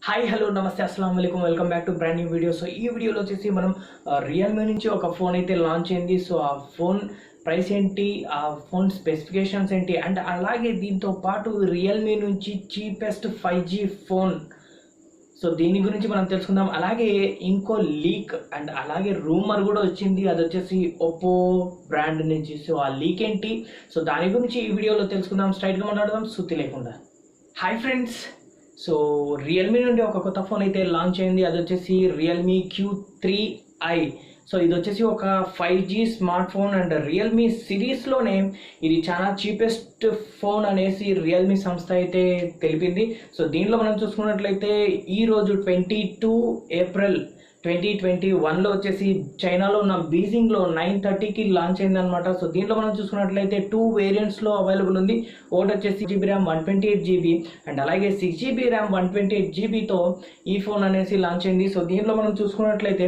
Hi hello నమస్తే అస్సలం వాలేకుమ్ welcome back to brand new video. So ఈ వీడియోలో వచ్చేసి మనం రియల్మీ నుంచి ఒక ఫోన్ అయితే లాంచ్ అయింది. సో ఆ ఫోన్ ప్రైస్ ఏంటి, ఆ ఫోన్ స్పెసిఫికేషన్స్ ఏంటి, అండ్ అలాగే దీంతో పాటు రియల్మీ నుంచి చీపెస్ట్ 5G ఫోన్, సో దీని గురించి మనం తెలుసుకుందాం. అలాగే ఇంకో లీక్ అండ్ అలాగే రూమర్ కూడా వచ్చింది, అది వచ్చేసి ఒప్పో బ్రాండ్ నుంచి. సో ఆ లీక్ ఏంటి, సో దాని గురించి ఈ వీడియోలో తెలుసుకుందాం. స్ట్రైట్గా మాట్లాడదాం సుత్తి లేకుండా. హాయ్ ఫ్రెండ్స్, సో రియల్మీ నుండి ఒక కొత్త ఫోన్ అయితే లాంచ్ అయింది, అది వచ్చేసి రియల్మీ Q3i. సో ఇది వచ్చేసి ఒక 5G smart phone and Realme సిరీస్లోనే ఇది చాలా చీపెస్ట్ ఫోన్ అనేసి రియల్మీ సంస్థ అయితే తెలిపింది. సో దీంట్లో మనం చూసుకున్నట్లయితే ఈరోజు 22 ఏప్రిల్ 2021లో వచ్చేసి చైనాలో ఉన్న బీజింగ్లో 9:30కి లాంచ్ అయింది అనమాట. సో దీంట్లో మనం చూసుకున్నట్లయితే 2 వేరియంట్స్లో అవైలబుల్ ఉంది. ఒకటి వచ్చేసి 6GB ర్యామ్ 128GB అండ్ అలాగే 6GB ర్యామ్ 128GBతో ఈ ఫోన్ అనేసి లాంచ్ అయింది. సో దీంట్లో మనం చూసుకున్నట్లయితే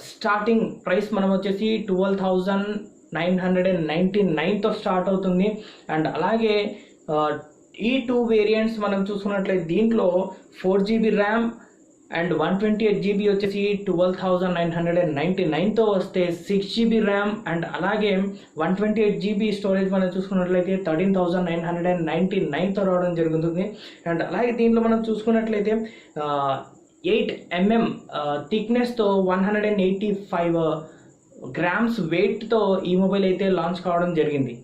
స్టార్టింగ్ ప్రైస్ మనం వచ్చేసి 12,999తో స్టార్ట్ అవుతుంది. అండ్ అలాగే ఈ 2 వేరియంట్స్ మనం చూసుకున్నట్లయితే దీంట్లో 4GB ర్యామ్ అండ్ 128GB వచ్చేసి 12,999తో వస్తే 6GB ర్యామ్ అండ్ అలాగే 128GB స్టోరేజ్ మనం చూసుకున్నట్లయితే 13,999తో రావడం జరుగుతుంది. అండ్ అలాగే దీంట్లో మనం చూసుకున్నట్లయితే 8mm థిక్నెస్తో 185 గ్రామ్స్ వెయిట్తో ఈ మొబైల్ అయితే లాంచ్ కావడం జరిగింది.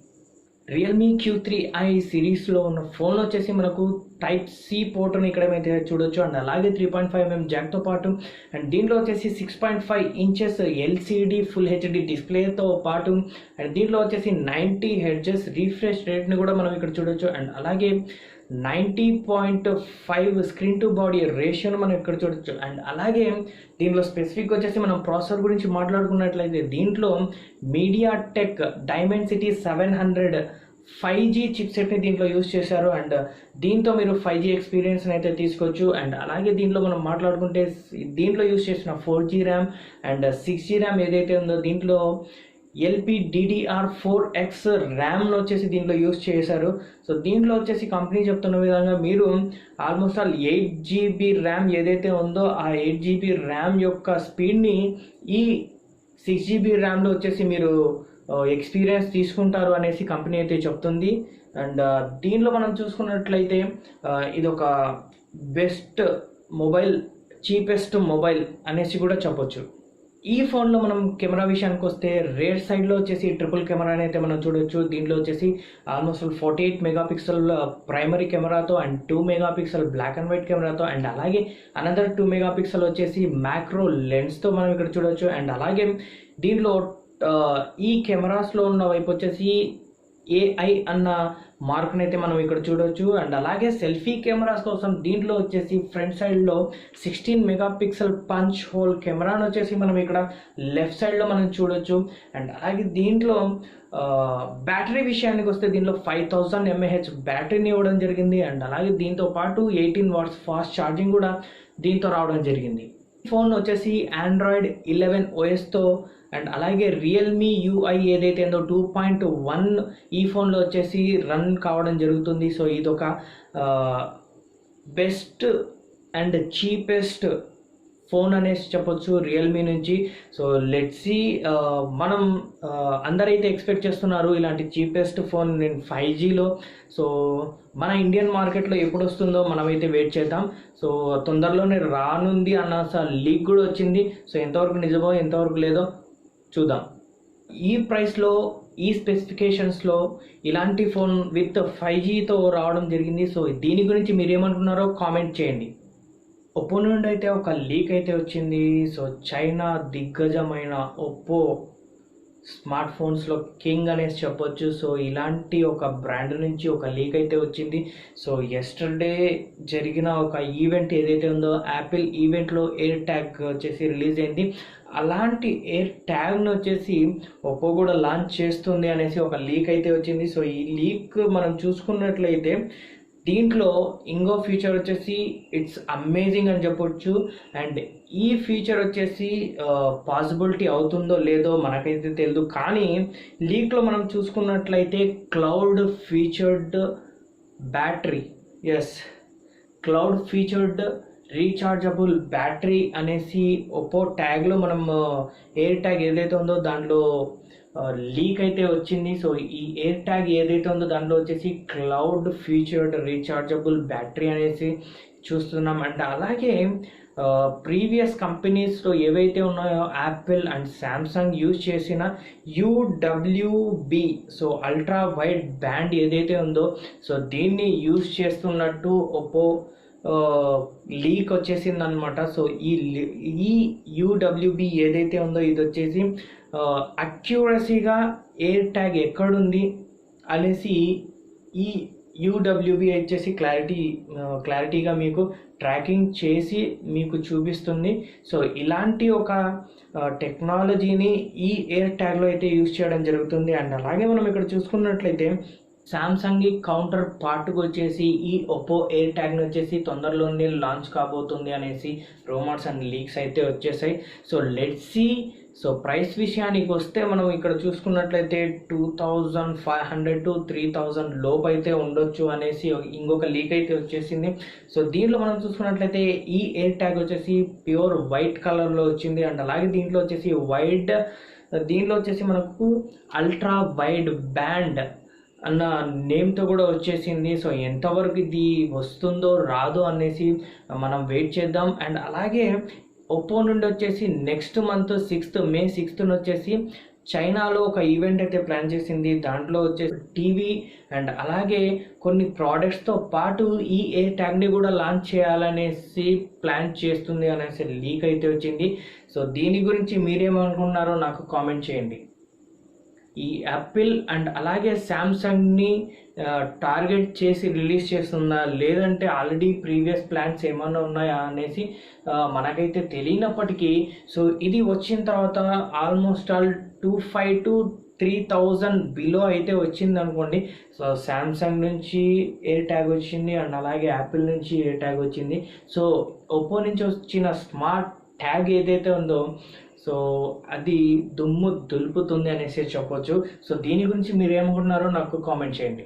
రియల్మీ Q3i సిరీస్లో ఉన్న ఫోన్ వచ్చేసి మనకు Type-C పోర్ట్ని ఇక్కడ అయితే చూడొచ్చు. అండ్ అలాగే 3.5mm జాక్తో పాటు అండ్ దీంట్లో వచ్చేసి 6.5 ఇంచెస్ LCD ఫుల్ HD డిస్ప్లేతో పాటు అండ్ దీంట్లో వచ్చేసి 90 Hz రిఫ్రెష్ రేట్ని కూడా మనం ఇక్కడ చూడొచ్చు. అండ్ అలాగే 90.5 స్క్రీన్ టు బాడీ రేషియోను మనం ఇక్కడ చూడొచ్చు. అండ్ అలాగే దీంట్లో స్పెసిఫిక్ వచ్చేసి మనం ప్రాసెసర్ గురించి మాట్లాడుకున్నట్లయితే దీంట్లో MediaTek Dimensity 700 5G చిప్సెట్ని దీంట్లో యూజ్ చేశారు. అండ్ దీంతో మీరు 5G ఎక్స్పీరియన్స్ని అయితే తీసుకోవచ్చు. అండ్ అలాగే దీంట్లో మనం మాట్లాడుకుంటే దీంట్లో యూజ్ చేసిన 4G RAM and 6G RAM ఏదైతే ఉందో దీంట్లో LPDDR4X ర్యామ్ను వచ్చేసి దీంట్లో యూజ్ చేశారు. సో దీంట్లో వచ్చేసి కంపెనీ చెప్తున్న విధంగా మీరు ఆల్మోస్ట్ ఆల్ 8GB ర్యామ్ ఏదైతే ఉందో ఆ 8GB ర్యామ్ యొక్క స్పీడ్ని ఈ 6GB ర్యామ్లో వచ్చేసి మీరు ఎక్స్పీరియన్స్ తీసుకుంటారు అనేసి కంపెనీ అయితే చెప్తుంది. అండ్ దీనిలో మనం చూసుకున్నట్లయితే ఇది ఒక బెస్ట్ మొబైల్, చీపెస్ట్ మొబైల్ అనేసి కూడా చెప్పొచ్చు. ఈ ఫోన్లో మనం కెమెరా విషయానికి వస్తే రేర్ సైడ్లో వచ్చేసి ట్రిపుల్ కెమెరా అయితే మనం చూడొచ్చు. దీంట్లో వచ్చేసి ఆల్మోస్ట్ 48 మెగాపిక్సెల్ ప్రైమరీ కెమెరాతో and 2 megapixel black and white కెమెరాతో అండ్ అలాగే అనదర్ 2 మెగాపిక్సెల్ వచ్చేసి మ్యాక్రో లెన్స్తో మనం ఇక్కడ చూడొచ్చు. అండ్ అలాగే దీంట్లో ఈ కెమెరాస్లో ఉన్న వైపు వచ్చేసి AI అన్న మార్క్ని అయితే మనం ఇక్కడ చూడవచ్చు. అండ్ అలాగే సెల్ఫీ కెమెరాస్ కోసం దీంట్లో వచ్చేసి ఫ్రంట్ సైడ్లో 16 మెగాపిక్సెల్ పంచ్ హోల్ కెమెరాను వచ్చేసి మనం ఇక్కడ లెఫ్ట్ సైడ్లో మనం చూడొచ్చు. అండ్ అలాగే దీంట్లో బ్యాటరీ విషయానికి వస్తే దీంట్లో 5000 mAh బ్యాటరీని ఇవ్వడం జరిగింది. అండ్ అలాగే దీంతో పాటు 18 watts ఫాస్ట్ ఛార్జింగ్ కూడా దీంతో రావడం జరిగింది. ఫోన్ వచ్చేసి Android 11 OSతో అండ్ అలాగే రియల్మీ UI ఏదైతే ఉందో 2.1 ఈ ఫోన్లో వచ్చేసి రన్ కావడం జరుగుతుంది. సో ఇదొక బెస్ట్ అండ్ చీపెస్ట్ ఫోన్ అనేసి చెప్పొచ్చు రియల్మీ నుంచి. సో లెట్స్ సీ, మనం అందరైతే ఎక్స్పెక్ట్ చేస్తున్నారు ఇలాంటి చీపెస్ట్ ఫోన్ 5Gలో. సో మన ఇండియన్ మార్కెట్లో ఎప్పుడు వస్తుందో మనమైతే వెయిట్ చేద్దాం. సో తొందరలోనే రానుంది అన్న లీక్ కూడా వచ్చింది. సో ఎంతవరకు నిజమో ఎంతవరకు లేదో చూద్దాం. ఈ ప్రైస్లో ఈ స్పెసిఫికేషన్స్లో ఇలాంటి ఫోన్ విత్ 5Gతో రావడం జరిగింది. సో దీని గురించి మీరు ఏమనుకున్నారో కామెంట్ చేయండి. ఒప్పో నుండి అయితే ఒక లీక్ అయితే వచ్చింది. సో చైనా దిగ్గజమైన ఒప్పో స్మార్ట్ ఫోన్స్లో కింగ్ అనేసి చెప్పొచ్చు. సో ఇలాంటి ఒక బ్రాండ్ నుంచి ఒక లీక్ అయితే వచ్చింది. సో ఎస్టర్డే జరిగిన ఒక ఈవెంట్ ఏదైతే ఉందో యాపిల్ ఈవెంట్లో ఎయిర్ ట్యాగ్ వచ్చేసి రిలీజ్ అయింది. అలాంటి ఎయిర్ ట్యాగ్ను వచ్చేసి ఒప్పో కూడా లాంచ్ చేస్తుంది అనేసి ఒక లీక్ అయితే వచ్చింది. సో ఈ లీక్ మనం చూసుకున్నట్లయితే దీంట్లో ఇంకో ఫీచర్ వచ్చేసి ఇట్స్ అమేజింగ్ అని చెప్పొచ్చు. అండ్ ఈ ఫీచర్ వచ్చేసి పాసిబిలిటీ అవుతుందో లేదో మనకైతే తెలియదు, కానీ లీక్లో మనం చూసుకున్నట్లయితే cloud featured battery, yes cloud featured rechargeable battery అనేసి ఒప్పో ట్యాగ్లో మనం ఎయిర్ ట్యాగ్ ఏదైతే ఉందో దాంట్లో లీక్ అయితే వచ్చింది. సో ఈ ఎయిర్ ట్యాగ్ ఏదైతే ఉందో దాంట్లో వచ్చేసి క్లౌడ్ ఫీచర్డ్ రీఛార్జబుల్ బ్యాటరీ అనేసి చూస్తున్నాం. అండ్ అలాగే ప్రీవియస్ కంపెనీస్లో ఏవైతే ఉన్నాయో యాపిల్ అండ్ శాంసంగ్ యూజ్ చేసిన UWB so ultra wide band ఏదైతే ఉందో సో దీన్ని యూజ్ చేస్తున్నట్టు ఒప్పో లీక్ వచ్చేసింది అనమాట. సో ఈ UWB ఏదైతే ఉందో ఇది వచ్చేసి అక్యురసీగా ఎయిర్ ట్యాగ్ ఎక్కడుంది అనేసి ఈ UWB వచ్చేసి క్లారిటీగా మీకు ట్రాకింగ్ చేసి మీకు చూపిస్తుంది. సో ఇలాంటి ఒక టెక్నాలజీని ఈ ఎయిర్ ట్యాగ్లో అయితే యూజ్ చేయడం జరుగుతుంది. అండ్ అలాగే మనం ఇక్కడ చూసుకున్నట్లయితే శాంసంగ్ కౌంటర్ పార్ట్కి వచ్చేసి ఈ ఒప్పో ఎయిర్ ట్యాగ్ని వచ్చేసి తొందరలోనే లాంచ్ కాబోతుంది అనేసి రూమర్స్ అండ్ లీక్స్ అయితే వచ్చేసాయి. So let's see. So price విషయానికి వస్తే మనం ఇక్కడ చూసుకున్నట్లయితే 2500 to 3000 లోపు అయితే ఉండొచ్చు అనేసి ఇంకొక లీక్ అయితే వచ్చేసింది. సో దీంట్లో మనం చూసుకున్నట్లయితే ఈ ఎయిర్ ట్యాగ్ వచ్చేసి ప్యూర్ వైట్ కలర్లో వచ్చింది. అండ్ అలాగే దీంట్లో వచ్చేసి మనకు అల్ట్రా వైడ్ బ్యాండ్ అన్న నేమ్తో కూడా వచ్చేసింది. సో ఎంతవరకు ఇది వస్తుందో రాదో అనేసి మనం వెయిట్ చేద్దాం. అండ్ అలాగే ఒప్పో నుండి వచ్చేసి నెక్స్ట్ మంత్ May 6th వచ్చేసి చైనాలో ఒక ఈవెంట్ అయితే ప్లాన్ చేసింది. దాంట్లో వచ్చేసి టీవీ అండ్ అలాగే కొన్ని ప్రోడక్ట్స్తో పాటు ఈ ఎయిర్ ట్యాగ్ని కూడా లాంచ్ చేయాలనేసి ప్లాన్ చేస్తుంది అనేసి లీక్ అయితే వచ్చింది. సో దీని గురించి మీరేమనుకుంటున్నారో నాకు కామెంట్ చేయండి. ఈ యాపిల్ అండ్ అలాగే శాంసంగ్ని టార్గెట్ చేసి రిలీజ్ చేస్తుందా లేదంటే ఆల్రెడీ ప్రీవియస్ ప్లాన్స్ ఏమన్నా ఉన్నాయా అనేసి మనకైతే తెలియనప్పటికీ సో ఇది వచ్చిన తర్వాత ఆల్మోస్ట్ 2500 to 3000 బిలో అయితే వచ్చింది అనుకోండి. సో శాంసంగ్ నుంచి ఎయిర్ ట్యాగ్ వచ్చింది అండ్ అలాగే యాపిల్ నుంచి ఎయిర్ ట్యాగ్ వచ్చింది. సో ఒప్పో నుంచి వచ్చిన స్మార్ట్ ట్యాగ్ ఏదైతే ఉందో సో అది దుమ్ము దులుపుతుంది అనేసి చెప్పొచ్చు. సో దీని గురించి మీరు ఏమనుకుంటున్నారో నాకు కామెంట్ చేయండి.